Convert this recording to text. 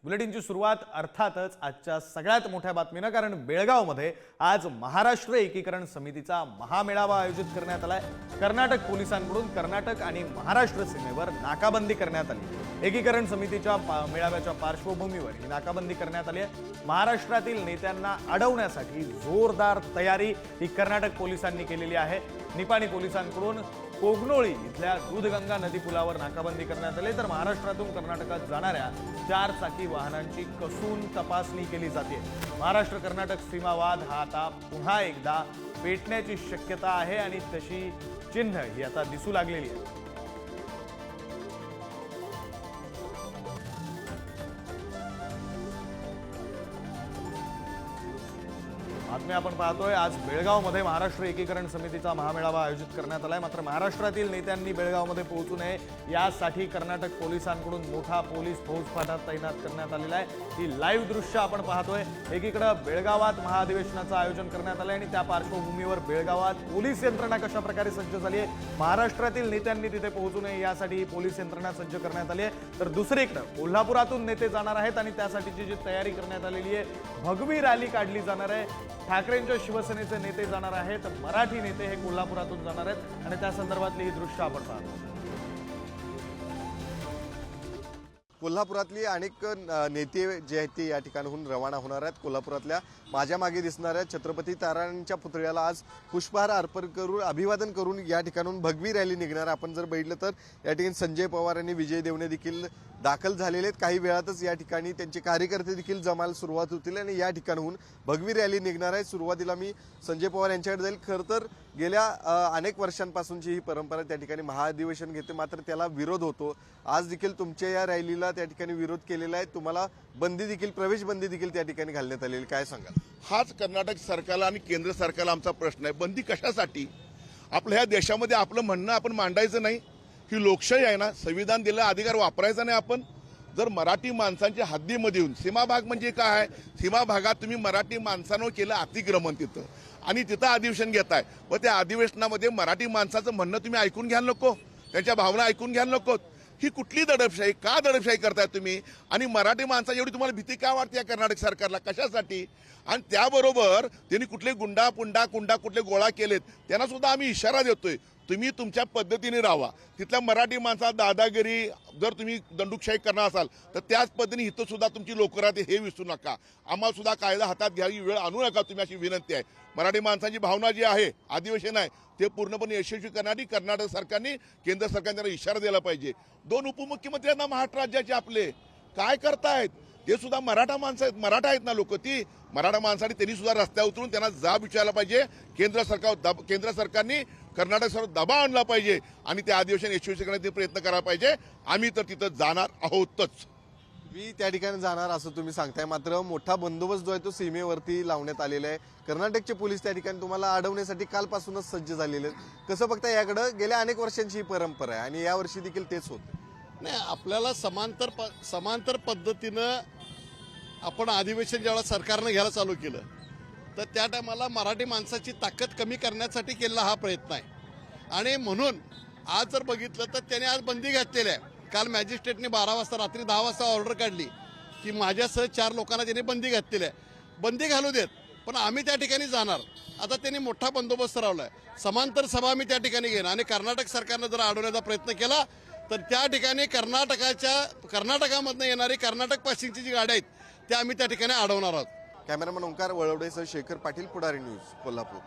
बुलेटिनची सुरुवात अर्थातच आजच्या सगळ्यात मोठ्या बातमीनं, कारण बेळगावमध्ये आज महाराष्ट्र एकीकरण समितीचा महामेळावा आयोजित करण्यात आलाय। कर्नाटक पोलिसांकडून कर्नाटक आणि महाराष्ट्र सीमेवर नाकाबंदी करण्यात आली। एकीकरण समितीच्या मेळाव्याच्या पार्श्वभूमीवर ही नाकाबंदी करण्यात आली आहे। महाराष्ट्रातील नेत्यांना अडवण्यासाठी जोरदार तयारी ही कर्नाटक पोलिसांनी केलेली आहे। निपाणी पोलिसांकडून कोगनोळी इथल्या दूधगंगा नदी पुलावर नाकाबंदी करण्यात आली, तर महाराष्ट्रातून कर्नाटकात जाणाऱ्या 4 चाकी वाहनांची कसून तपासणी केली जाते। महाराष्ट्र कर्नाटक सीमावाद हा आता पुन्हा एकदा पेटण्याची शक्यता आहे आणि तशी चिन्ह ही आता दिसू लागलेली आहे। बातमी आपण पाहतोय, आज बेळगावमध्ये महाराष्ट्र एकीकरण समितीचा महामेळावा आयोजित करण्यात आलाय। मात्र महाराष्ट्रातील नेत्यांनी बेळगावमध्ये पोहोचू नये यासाठी कर्नाटक पोलिसांकडून मोठा पोलीस फौजफाटा तैनात करण्यात आलेला आहे। ही लाईव्ह दृश्य आपण पाहतोय। एकीकडे बेळगावात महाअधिवेशनाचं आयोजन करण्यात आलंय आणि त्या पार्श्वभूमीवर बेळगावात पोलीस यंत्रणा कशा प्रकारे सज्ज झाली आहे, महाराष्ट्रातील नेत्यांनी तिथे पोहोचू नये यासाठी पोलीस यंत्रणा सज्ज करण्यात आली आहे। तर दुसरीकडे कोल्हापुरातून नेते जाणार आहेत आणि त्यासाठीची जी तयारी करण्यात आलेली आहे, भगवी रॅली काढली जाणार आहे। ठाकरेंच्या शिवसेनेचे नेते जाणार आहेत, मराठी नेते हे कोल्हापुरातून जाणार आहेत आणि त्या संदर्भातली ही दृश्य आपण पाहतो। कोल्हापुरातली अनेक नेते जे आहेत ते या ठिकाणाहून रवाना होणार आहेत। कोल्हापुरातल्या माझ्या मागे दिसणाऱ्या छत्रपती तारांच्या पुतळ्याला आज पुष्पहार अर्पण करून अभिवादन करून या ठिकाणून भगवी रॅली निघणार। आपण जर बघितलं तर या ठिकाणी संजय पवार आणि विजय देवणे देखील दाखल झालेले आहेत। काही वेळातच या ठिकाणी त्यांचे कार्यकर्ते देखील जमायला सुरुवात होतील आणि या ठिकाणाहून भगवी रॅली निघणार आहे। सुरुवातीला मी संजय पवार यांच्याकडे जाईल। खरं तर गेल्या अनेक वर्षांपासूनची ही परंपरा त्या ठिकाणी महाअधिवेशन घेते, मात्र त्याला विरोध होतो। आज देखील तुमच्या या रॅलीला त्या ठिकाणी विरोध केलेला आहे, तुम्हाला बंदी देखील प्रवेश बंदी देखील त्या ठिकाणी घालण्यात आलेली, काय सांगाल? हाच कर्नाटक सरकारला आणि केंद्र सरकारला आमचा प्रश्न आहे, बंदी कशासाठी? आपल्या ह्या देशामध्ये आपलं म्हणणं आपण मांडायचं नाही, ही लोकशाही आहे ना, संविधान दिलेला अधिकार वापरायचा नाही आपण। जर मराठी माणसांच्या हद्दीमध्ये येऊन, सीमा भाग म्हणजे काय, सीमा भागात तुम्ही मराठी माणसांवर केलं अतिक्रमण तिथं आणि तिथं अधिवेशन घेताय व त्या अधिवेशनामध्ये मराठी माणसाचं म्हणणं तुम्ही ऐकून घ्यायला नको, त्यांच्या भावना ऐकून घ्यायला नको। ही कुठली दडपशाही, का दडपशाही करताय तुम्ही? आणि मराठी माणसाची एवढी तुम्हाला भीती का वाटते या कर्नाटक सरकारला, कशासाठी? आणि त्याबरोबर त्यांनी कुठले गुंडा कुठले गोळा केलेत त्यांना सुद्धा आम्ही इशारा देतोय, तुम्ही तुमच्या पद्धतीने राहा। तिथल्या मराठी माणसा दादागिरी जर तुम्ही दंडुकशाही करणार असाल तर त्याच पद्धतीने इथं सुद्धा तुमची लोक राहते हे विसरू नका। आम्हाला सुद्धा कायदा हातात घ्यावी वेळ आणू नका तुम्ही, अशी विनंती आहे। मराठी माणसांची भावना जी आहे, अधिवेशन आहे ते पूर्णपणे यशस्वी करण्यासाठी कर्नाटक सरकारने केंद्र सरकारने त्यांना इशारा दिला पाहिजे। 2 उपमुख्यमंत्री आहेत ना महाराष्ट्र राज्याचे, आपले काय करतायत? ते सुद्धा मराठा माणसं आहेत, मराठा आहेत ना लोक, ती मराठा माणसांनी त्यांनी सुद्धा रस्त्यावर उतरून त्यांना जाब विचारला पाहिजे। केंद्र सरकारने कर्नाटक सरकार दबाव आणला पाहिजे आणि ते अधिवेशन यशस्वी करण्याचा प्रयत्न करायला पाहिजे। आम्ही तर तिथं जाणार आहोतच। मी त्या ठिकाणी जाणार असं तुम्ही सांगताय, मात्र मोठा बंदोबस्त जो आहे तो सीमेवरती लावण्यात आलेला आहे। कर्नाटकचे पोलीस त्या ठिकाणी तुम्हाला अडवण्यासाठी कालपासूनच सज्ज झालेले आहेत। कसं बघता, याकडे गेल्या अनेक वर्षांची ही परंपरा आहे आणि यावर्षी देखील तेच होतं? नाही, आपल्याला समांतर पद्धतीनं आपण अधिवेशन ज्यावेळेला सरकारनं घ्यायला चालू केलं तर त्या टायमाला मराठी माणसाची ताकद कमी करण्यासाठी केलेला हा प्रयत्न आहे आणि म्हणून आज जर बघितलं तर त्याने आज बंदी घातलेली आहे। काल मॅजिस्ट्रेटने 12 वाजता रात्री 10 वाजता ऑर्डर काढली की माझ्यासह 4 लोकांना त्याने बंदी घातलेली आहे। बंदी घालू देत, पण आम्ही त्या ठिकाणी जाणार। आता त्यांनी मोठा बंदोबस्त लावलाय, समांतर सभा आम्ही त्या ठिकाणी घेणार आणि कर्नाटक सरकारनं जर अडवण्याचा प्रयत्न केला तर त्या ठिकाणी कर्नाटकामधनं येणारी कर्नाटक पासिंगची जी गाड्या आहेत त्या आम्ही त्या ठिकाणी अडवणार आहोत। कॅमेरामन ओंकार वळवडेसह शेखर पाटील, पुढारी न्यूज, कोल्हापूर।